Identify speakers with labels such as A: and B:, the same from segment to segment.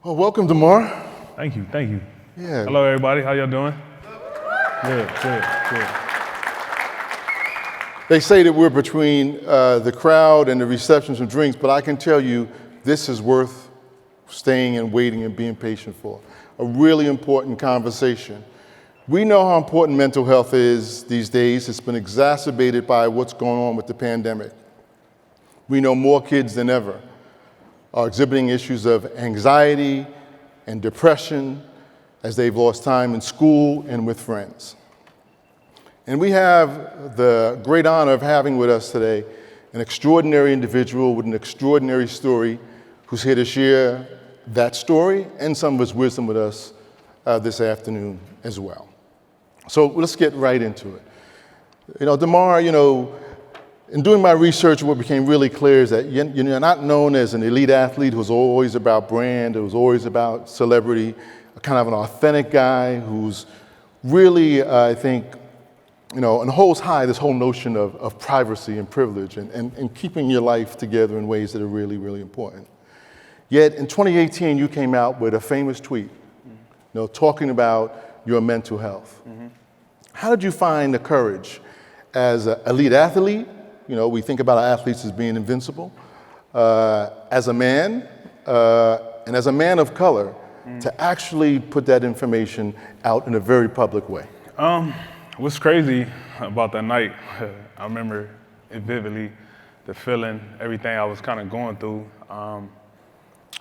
A: Well, welcome, DeMar.
B: Thank you, thank you.
A: Yeah.
B: Hello, everybody. How y'all doing? Good, good, good.
A: They say that we're between the crowd and the reception some drinks, but I can tell you this is worth staying and waiting and being patient for. A really important conversation. We know how important mental health is these days. It's been exacerbated by what's going on with the pandemic. We know more kids than ever are exhibiting issues of anxiety and depression as they've lost time in school and with friends. And we have the great honor of having with us today an extraordinary individual with an extraordinary story who's here to share that story and some of his wisdom with us this afternoon as well. So let's get right into it. DeMar, in doing my research, what became really clear is that you're not known as an elite athlete who's always about brand, who's always about celebrity, kind of an authentic guy who's really, I think, and holds high this whole notion of privacy and privilege and keeping your life together in ways that are really, really important. Yet in 2018, you came out with a famous tweet, talking about your mental health. Mm-hmm. How did you find the courage as an elite athlete? We think about our athletes as being invincible. As a man, and as a man of color, to actually put that information out in a very public way.
B: What's crazy about that night, I remember it vividly, the feeling, everything I was kind of going through.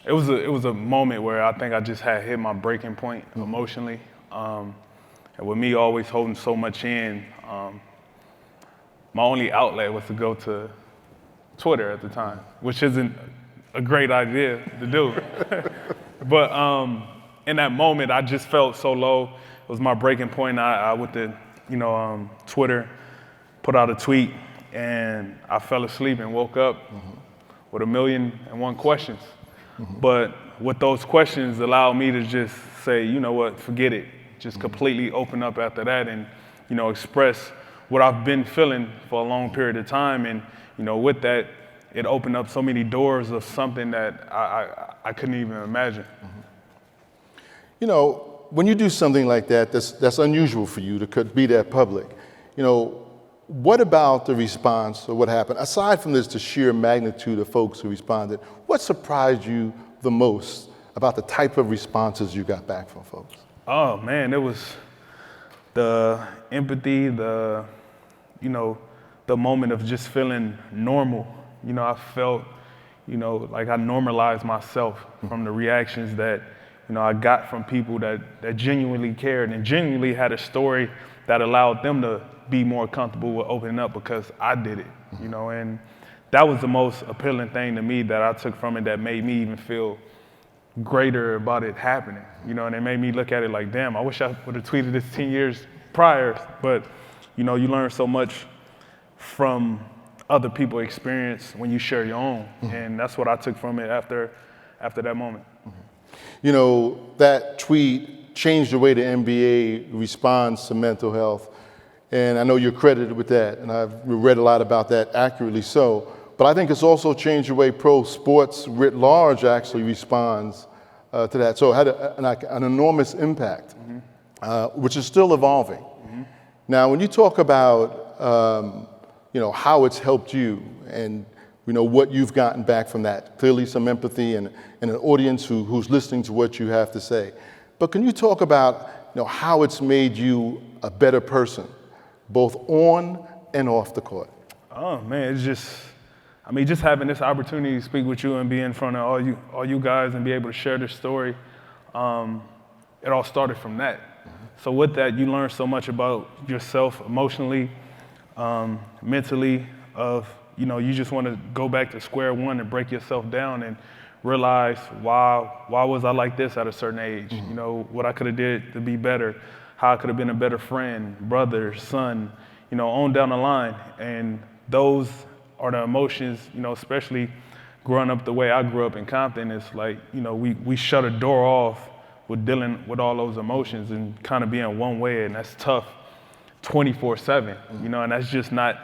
B: It was a moment where I think I just had hit my breaking point emotionally. And with me always holding so much in, my only outlet was to go to Twitter at the time, which isn't a great idea to do. But in that moment, I just felt so low. It was my breaking point. I went to, Twitter, put out a tweet, and I fell asleep and woke up with 1,000,001 questions. But with those questions allowed me to just say, you know what, forget it. Just completely open up after that and, express what I've been feeling for a long period of time. And, with that, it opened up so many doors of something that I couldn't even imagine.
A: When you do something like that, that's unusual for you to be that public. What about the response or what happened? Aside from the sheer magnitude of folks who responded, what surprised you the most about the type of responses you got back from folks?
B: Oh man, it was the empathy, the moment of just feeling normal. I felt, like I normalized myself from the reactions that, I got from people that genuinely cared and genuinely had a story that allowed them to be more comfortable with opening up because I did it, and that was the most appealing thing to me that I took from it that made me even feel greater about it happening, and it made me look at it like, damn, I wish I would have tweeted this 10 years prior, but, you learn so much from other people's experience when you share your own, and that's what I took from it after that moment.
A: That tweet changed the way the NBA responds to mental health, and I know you're credited with that, and I've read a lot about that, accurately so, but I think it's also changed the way pro sports writ large actually responds to that. So it had an enormous impact, which is still evolving. Now, when you talk about how it's helped you and what you've gotten back from that, clearly some empathy and an audience who's listening to what you have to say. But can you talk about how it's made you a better person, both on and off the court?
B: Oh man, it's just having this opportunity to speak with you and be in front of all you guys and be able to share this story, it all started from that. So with that, you learn so much about yourself emotionally, mentally, you just want to go back to square one and break yourself down and realize why was I like this at a certain age? What I could have did to be better, how I could have been a better friend, brother, son, on down the line. And those are the emotions, especially growing up the way I grew up in Compton. It's like, we shut a door off with dealing with all those emotions and kind of being one way, and that's tough 24/7, and that's just not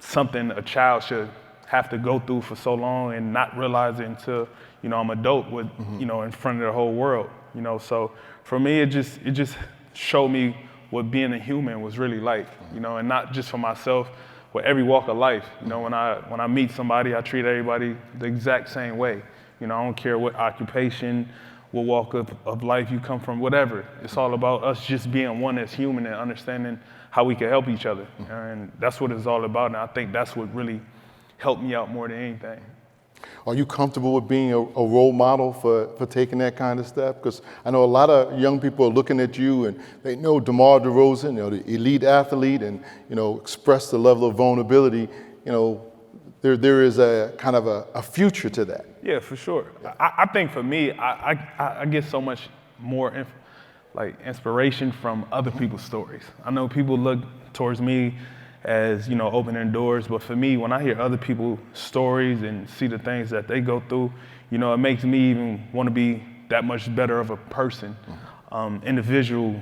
B: something a child should have to go through for so long and not realize it until, I'm a dope with, in front of the whole world, So for me, it just showed me what being a human was really like, and not just for myself, but every walk of life. When I meet somebody, I treat everybody the exact same way. I don't care what occupation, what walk of life you come from, whatever. It's all about us just being one as human and understanding how we can help each other. And that's what it's all about. And I think that's what really helped me out more than anything.
A: Are you comfortable with being a role model for taking that kind of step? Because I know a lot of young people are looking at you and they know DeMar DeRozan, the elite athlete, and express the level of vulnerability. There is a kind of a future to that.
B: Yeah, for sure. I think for me, I get so much more inspiration from other people's stories. I know people look towards me as opening doors, but for me, when I hear other people's stories and see the things that they go through, it makes me even want to be that much better of a person, individual,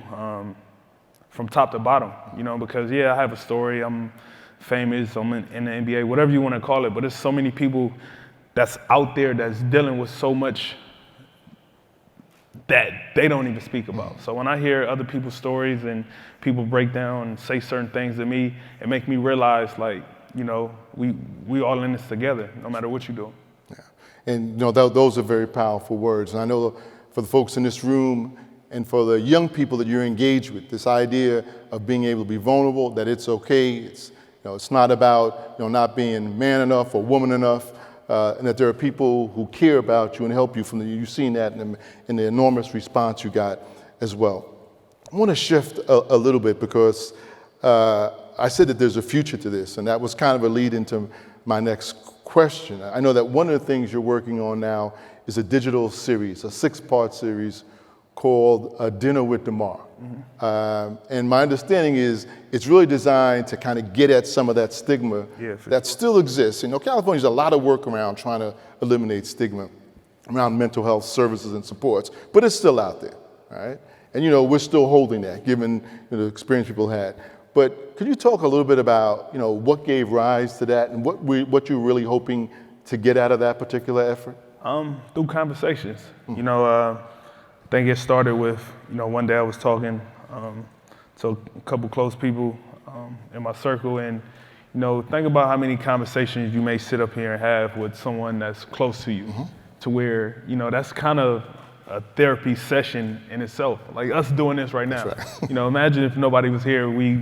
B: from top to bottom. Because I have a story. I'm famous. I'm in the NBA, whatever you want to call it. But there's so many people that's out there that's dealing with so much that they don't even speak about. So when I hear other people's stories and people break down and say certain things to me, it makes me realize, we all in this together, no matter what you do.
A: Yeah, and those are very powerful words. And I know for the folks in this room and for the young people that you're engaged with, this idea of being able to be vulnerable, that it's okay. It's not about not being man enough or woman enough. And that there are people who care about you and help you you've seen that in the enormous response you got as well. I want to shift a little bit because I said that there's a future to this, and that was kind of a lead into my next question. I know that one of the things you're working on now is a digital series, a 6-part series called Dinner with DeMar. And my understanding is it's really designed to kind of get at some of that stigma that still exists. California's a lot of work around trying to eliminate stigma around mental health services and supports, but it's still out there, right? And we're still holding that, given the experience people had. But could you talk a little bit about what gave rise to that and what you're really hoping to get out of that particular effort?
B: Through conversations. I think it started with, one day I was talking to a couple close people in my circle, and, think about how many conversations you may sit up here and have with someone that's close to you, to where, that's kind of a therapy session in itself. Like us doing this right now. That's right. Imagine if nobody was here, we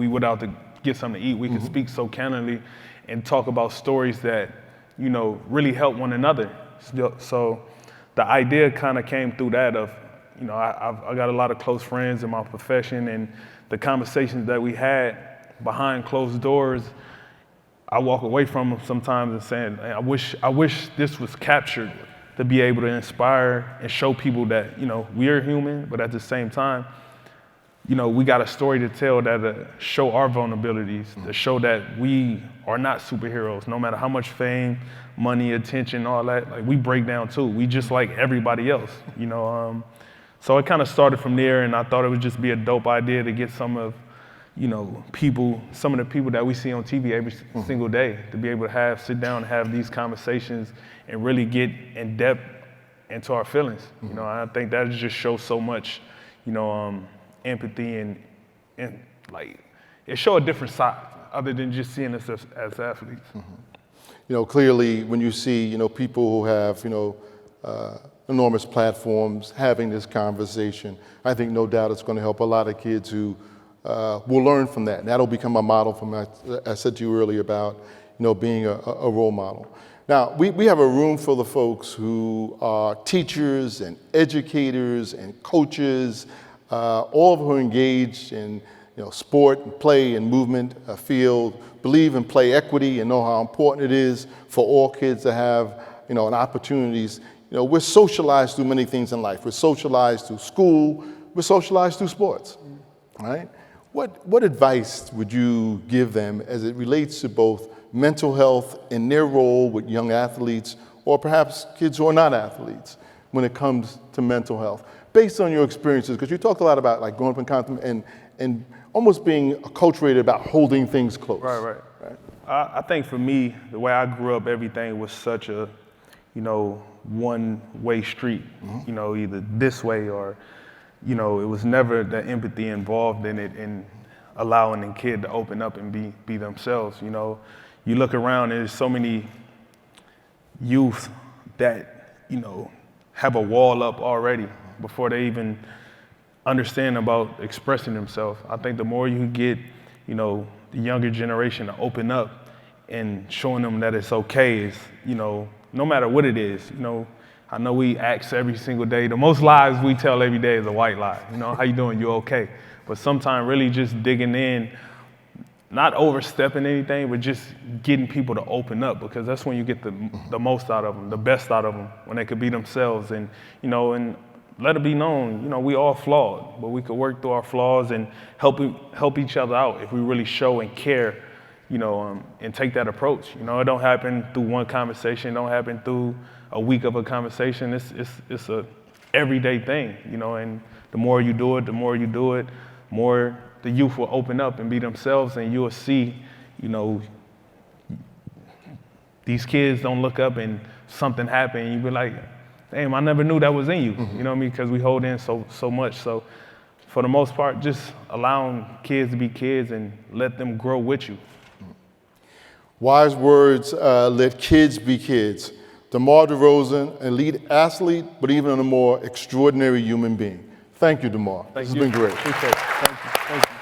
B: went out to get something to eat. We could speak so candidly and talk about stories that, really help one another. So the idea kind of came through that of, I got a lot of close friends in my profession, and the conversations that we had behind closed doors, I walk away from them sometimes and saying, I wish this was captured to be able to inspire and show people that, we are human, but at the same time, we got a story to tell that show our vulnerabilities, to show that we are not superheroes, no matter how much fame, money, attention, all that. Like, we break down too. We just like everybody else, So it kind of started from there, and I thought it would just be a dope idea to get some of the people that we see on TV every single day, to be able to sit down and have these conversations and really get in depth into our feelings. I think that just shows so much, empathy and like it show a different side other than just seeing us as athletes.
A: Clearly when you see, people who have, enormous platforms having this conversation, I think no doubt it's going to help a lot of kids who will learn from that. And that'll become a model from, I said to you earlier about, being a role model. Now, we have a room full of folks who are teachers and educators and coaches, all of who are engaged in sport and play and movement field, believe in play equity and know how important it is for all kids to have an opportunities. We're socialized through many things in life. We're socialized through school. We're socialized through sports, right? What advice would you give them as it relates to both mental health and their role with young athletes, or perhaps kids who are not athletes, when it comes to mental health, based on your experiences? Because you talk a lot about like growing up in Compton and almost being acculturated about holding things close. Right.
B: I think for me, the way I grew up, everything was such a, one-way street, you know, either this way or, you know, it was never the empathy involved in it and allowing the kid to open up and be themselves, you know. You look around, there's so many youth that, you know, have a wall up already before they even understand about expressing themselves. I think the more you get, you know, the younger generation to open up and showing them that it's okay is, you know, no matter what it is, you know, I know we ask every single day. The most lies we tell every day is a white lie. You know, how you doing? You okay? But sometimes really just digging in, not overstepping anything, but just getting people to open up, because that's when you get the most out of them, the best out of them, when they could be themselves and, you know, and let it be known, you know, we all flawed, but we could work through our flaws and help each other out if we really show and care, you know, and take that approach. You know, it don't happen through one conversation, it don't happen through a week of a conversation. It's a everyday thing, you know, and the more you do it, more the youth will open up and be themselves, and you'll see, you know, these kids don't look up and something happen, and you be like, damn, I never knew that was in you. You know what I mean? Because we hold in so much. So for the most part, just allowing kids to be kids and let them grow with you.
A: Wise words, let kids be kids. DeMar DeRozan, an elite athlete, but even a more extraordinary human being. Thank you, DeMar. This has been great.
B: Appreciate it. Thank you.